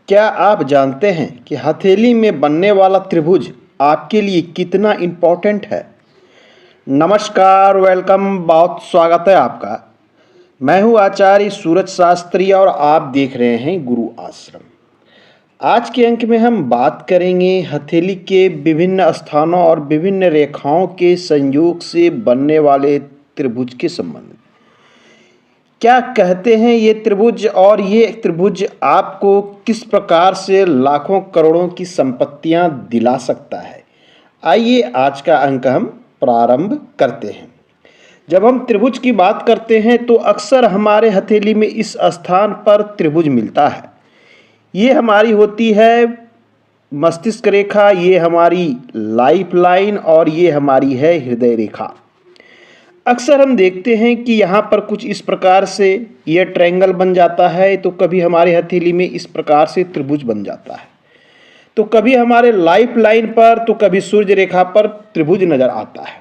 क्या आप जानते हैं कि हथेली में बनने वाला त्रिभुज आपके लिए कितना इम्पोर्टेंट है। नमस्कार, वेलकम, बहुत स्वागत है आपका। मैं हूं आचार्य सूरज शास्त्री और आप देख रहे हैं गुरु आश्रम। आज के अंक में हम बात करेंगे हथेली के विभिन्न स्थानों और विभिन्न रेखाओं के संयोग से बनने वाले त्रिभुज के संबंध में। क्या कहते हैं ये त्रिभुज और ये त्रिभुज आपको किस प्रकार से लाखों करोड़ों की संपत्तियां दिला सकता है। आइए आज का अंक हम प्रारंभ करते हैं। जब हम त्रिभुज की बात करते हैं तो अक्सर हमारे हथेली में इस स्थान पर त्रिभुज मिलता है। ये हमारी होती है मस्तिष्क रेखा, ये हमारी लाइफ लाइन और ये हमारी है हृदय रेखा। अक्सर हम देखते हैं कि यहाँ पर कुछ इस प्रकार से यह ट्रायंगल बन जाता है, तो कभी हमारे हथेली में इस प्रकार से त्रिभुज बन जाता है, तो कभी हमारे लाइफ लाइन पर, तो कभी सूर्य रेखा पर त्रिभुज नजर आता है।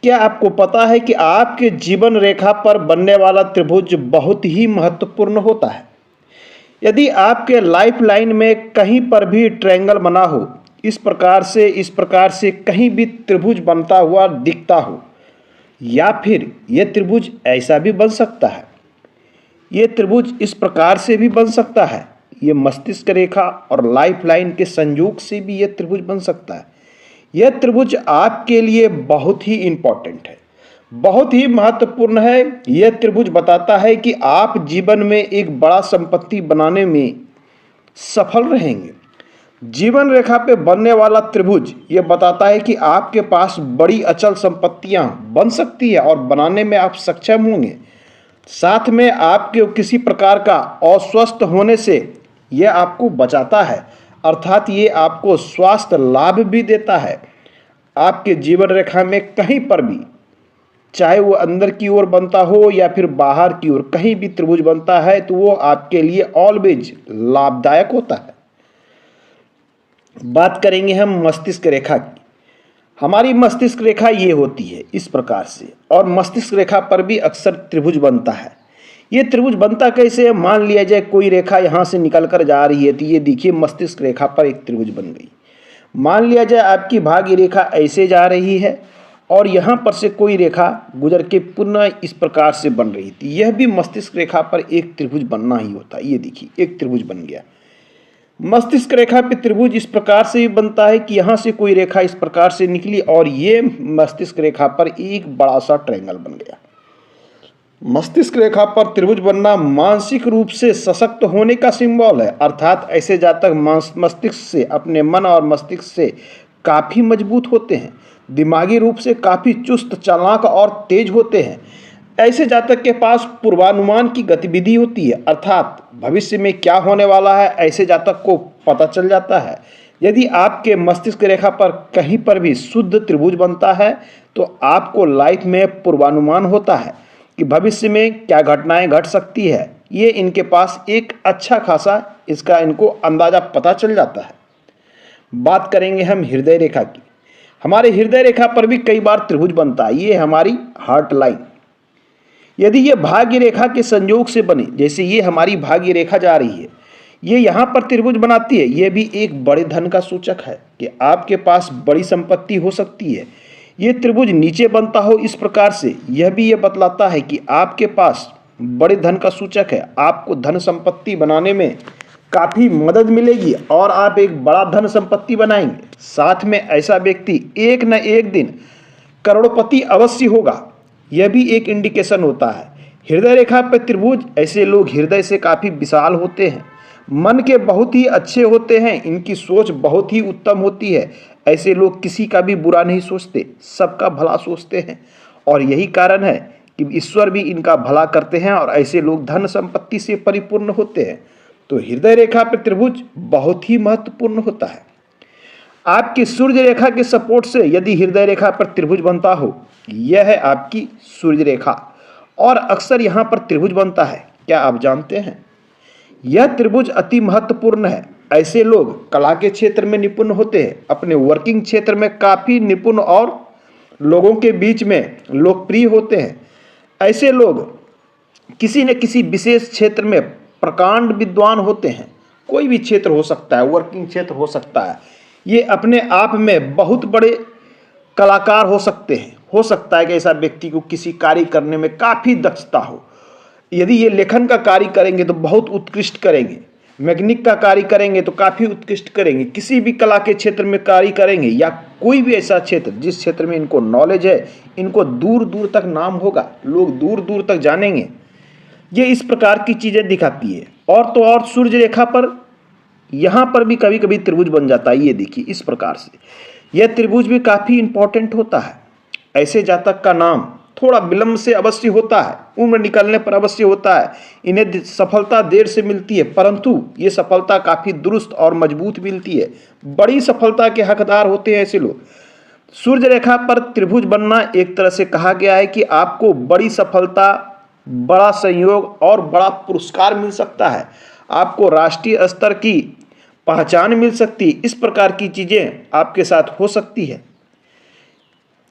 क्या आपको पता है कि आपके जीवन रेखा पर बनने वाला त्रिभुज बहुत ही महत्वपूर्ण होता है। यदि आपके लाइफ लाइन में कहीं पर भी ट्रायंगल बना हो, इस प्रकार से कहीं भी त्रिभुज बनता हुआ दिखता हो, या फिर यह त्रिभुज ऐसा भी बन सकता है, यह त्रिभुज इस प्रकार से भी बन सकता है, यह मस्तिष्क रेखा और लाइफ लाइन के संयोग से भी यह त्रिभुज बन सकता है। यह त्रिभुज आपके लिए बहुत ही इम्पोर्टेंट है, बहुत ही महत्वपूर्ण है। यह त्रिभुज बताता है कि आप जीवन में एक बड़ा संपत्ति बनाने में सफल रहेंगे। जीवन रेखा पे बनने वाला त्रिभुज यह बताता है कि आपके पास बड़ी अचल संपत्तियां बन सकती है और बनाने में आप सक्षम होंगे। साथ में आपके किसी प्रकार का अस्वस्थ होने से यह आपको बचाता है, अर्थात ये आपको स्वास्थ्य लाभ भी देता है। आपके जीवन रेखा में कहीं पर भी, चाहे वो अंदर की ओर बनता हो या फिर बाहर की ओर, कहीं भी त्रिभुज बनता है तो वो आपके लिए ऑलवेज लाभदायक होता है। बात करेंगे हम मस्तिष्क रेखा की। हमारी मस्तिष्क रेखा ये होती है इस प्रकार से, और मस्तिष्क रेखा पर भी अक्सर त्रिभुज बनता है। ये त्रिभुज बनता कैसे है, मान लिया जाए कोई रेखा यहाँ से निकल कर जा रही है, तो ये देखिए मस्तिष्क रेखा पर एक त्रिभुज बन गई। मान लिया जाए आपकी भाग्य रेखा ऐसे जा रही है और यहाँ पर से कोई रेखा गुजर के पुनः इस प्रकार से बन रही थी, यह भी मस्तिष्क रेखा पर एक त्रिभुज बनना ही होता है। ये देखिए एक त्रिभुज बन गया। मस्तिष्क रेखा पे त्रिभुज इस प्रकार से भी बनता है कि यहाँ से कोई रेखा इस प्रकार से निकली और ये मस्तिष्क रेखा पर एक बड़ा सा ट्रायंगल बन गया। मस्तिष्क रेखा पर त्रिभुज बनना मानसिक रूप से सशक्त होने का सिंबल है, अर्थात ऐसे जातक मस्तिष्क से, अपने मन और मस्तिष्क से काफी मजबूत होते हैं, दिमागी रूप से काफी चुस्त, चालाक और तेज होते हैं। ऐसे जातक के पास पूर्वानुमान की गतिविधि होती है, अर्थात भविष्य में क्या होने वाला है ऐसे जातक को पता चल जाता है। यदि आपके मस्तिष्क रेखा पर कहीं पर भी शुद्ध त्रिभुज बनता है तो आपको लाइफ में पूर्वानुमान होता है कि भविष्य में क्या घटनाएं घट सकती है। ये इनके पास एक अच्छा खासा इसका इनको अंदाजा पता चल जाता है। बात करेंगे हम हृदय रेखा की। हमारे हृदय रेखा पर भी कई बार त्रिभुज बनता है, ये हमारी हार्ट लाइन। यदि ये भाग्य रेखा के संयोग से बने, जैसे ये हमारी भाग्य रेखा जा रही है, ये यहाँ पर त्रिभुज बनाती है, ये भी एक बड़े धन का सूचक है कि आपके पास बड़ी संपत्ति हो सकती है। ये त्रिभुज नीचे बनता हो इस प्रकार से, यह भी ये बतलाता है कि आपके पास बड़े धन का सूचक है, आपको धन संपत्ति बनाने में काफ़ी मदद मिलेगी और आप एक बड़ा धन संपत्ति बनाएंगे। साथ में ऐसा व्यक्ति एक न एक दिन करोड़पति अवश्य होगा, यह भी एक इंडिकेशन होता है। हृदय रेखा पर त्रिभुज, ऐसे लोग हृदय से काफ़ी विशाल होते हैं, मन के बहुत ही अच्छे होते हैं, इनकी सोच बहुत ही उत्तम होती है। ऐसे लोग किसी का भी बुरा नहीं सोचते, सबका भला सोचते हैं, और यही कारण है कि ईश्वर भी इनका भला करते हैं और ऐसे लोग धन संपत्ति से परिपूर्ण होते हैं। तो हृदय रेखा पर त्रिभुज बहुत ही महत्वपूर्ण होता है। आपकी सूर्य रेखा के सपोर्ट से यदि हृदय रेखा पर त्रिभुज बनता हो, यह है आपकी सूर्य रेखा, और अक्सर यहाँ पर त्रिभुज बनता है। क्या आप जानते हैं यह त्रिभुज अति महत्वपूर्ण है। ऐसे लोग कला के क्षेत्र में निपुण होते हैं, अपने वर्किंग क्षेत्र में काफ़ी निपुण और लोगों के बीच में लोकप्रिय होते हैं। ऐसे लोग किसी न किसी विशेष क्षेत्र में प्रकांड विद्वान होते हैं कोई भी क्षेत्र हो सकता है, वर्किंग क्षेत्र हो सकता है। ये अपने आप में बहुत बड़े कलाकार हो सकते हैं। हो सकता है कि ऐसा व्यक्ति को किसी कार्य करने में काफ़ी दक्षता हो। यदि ये लेखन का कार्य करेंगे तो बहुत उत्कृष्ट करेंगे, मैकेनिक का कार्य करेंगे तो काफ़ी उत्कृष्ट करेंगे, किसी भी कला के क्षेत्र में कार्य करेंगे या कोई भी ऐसा क्षेत्र जिस क्षेत्र में इनको नॉलेज है, इनको दूर दूर तक नाम होगा, लोग दूर दूर तक जानेंगे। ये इस प्रकार की चीज़ें दिखाती है। और तो और सूर्य रेखा पर यहाँ पर भी कभी कभी त्रिभुज बन जाता है। ये देखिए इस प्रकार से यह त्रिभुज भी काफ़ी इंपॉर्टेंट होता है। ऐसे जातक का नाम थोड़ा विलंब से अवश्य होता है, उम्र निकलने पर अवश्य होता है, इन्हें सफलता देर से मिलती है, परंतु ये सफलता काफ़ी दुरुस्त और मजबूत मिलती है। बड़ी सफलता के हकदार होते हैं ऐसे लोग। सूर्य रेखा पर त्रिभुज बनना एक तरह से कहा गया है कि आपको बड़ी सफलता, बड़ा संयोग और बड़ा पुरस्कार मिल सकता है, आपको राष्ट्रीय स्तर की पहचान मिल सकती है। इस प्रकार की चीज़ें आपके साथ हो सकती है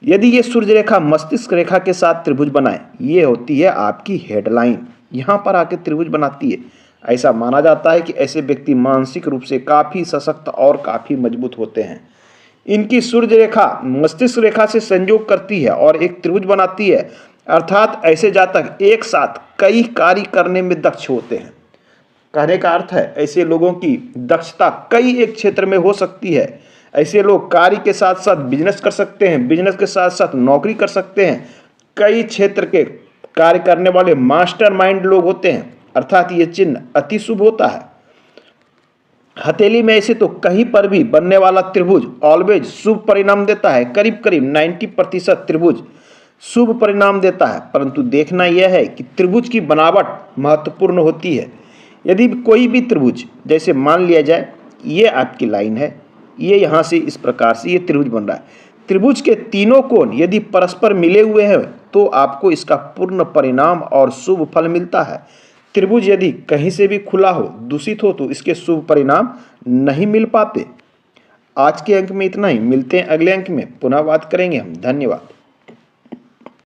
यदि ये सूर्य रेखा मस्तिष्क रेखा के साथ त्रिभुज बनाए। ये होती है आपकी हेडलाइन, यहाँ पर आके त्रिभुज बनाती है। ऐसा माना जाता है कि ऐसे व्यक्ति मानसिक रूप से काफ़ी सशक्त और काफ़ी मजबूत होते हैं। इनकी सूर्य रेखा मस्तिष्क रेखा से संयोग करती है और एक त्रिभुज बनाती है, अर्थात ऐसे जातक एक साथ कई कार्य करने में दक्ष होते हैं। कहने का अर्थ है ऐसे लोगों की दक्षता कई एक क्षेत्र में हो सकती है। ऐसे लोग कार्य के साथ साथ बिजनेस कर सकते हैं, बिजनेस के साथ साथ नौकरी कर सकते हैं। कई क्षेत्र के कार्य करने वाले मास्टरमाइंड लोग होते हैं, अर्थात ये चिन्ह अति शुभ होता है। हथेली में ऐसे तो कहीं पर भी बनने वाला त्रिभुज ऑलवेज शुभ परिणाम देता है। करीब करीब 90% त्रिभुज शुभ परिणाम देता है, परंतु देखना यह है कि त्रिभुज की बनावट महत्वपूर्ण होती है। यदि कोई भी त्रिभुज, जैसे मान लिया जाए ये आपकी लाइन है, ये यहाँ से इस प्रकार से ये त्रिभुज बन रहा है, त्रिभुज के तीनों कोण यदि परस्पर मिले हुए हैं तो आपको इसका पूर्ण परिणाम और शुभ फल मिलता है। त्रिभुज यदि कहीं से भी खुला हो, दूषित हो, तो इसके शुभ परिणाम नहीं मिल पाते। आज के अंक में इतना ही, मिलते हैं अगले अंक में, पुनः बात करेंगे हम। धन्यवाद।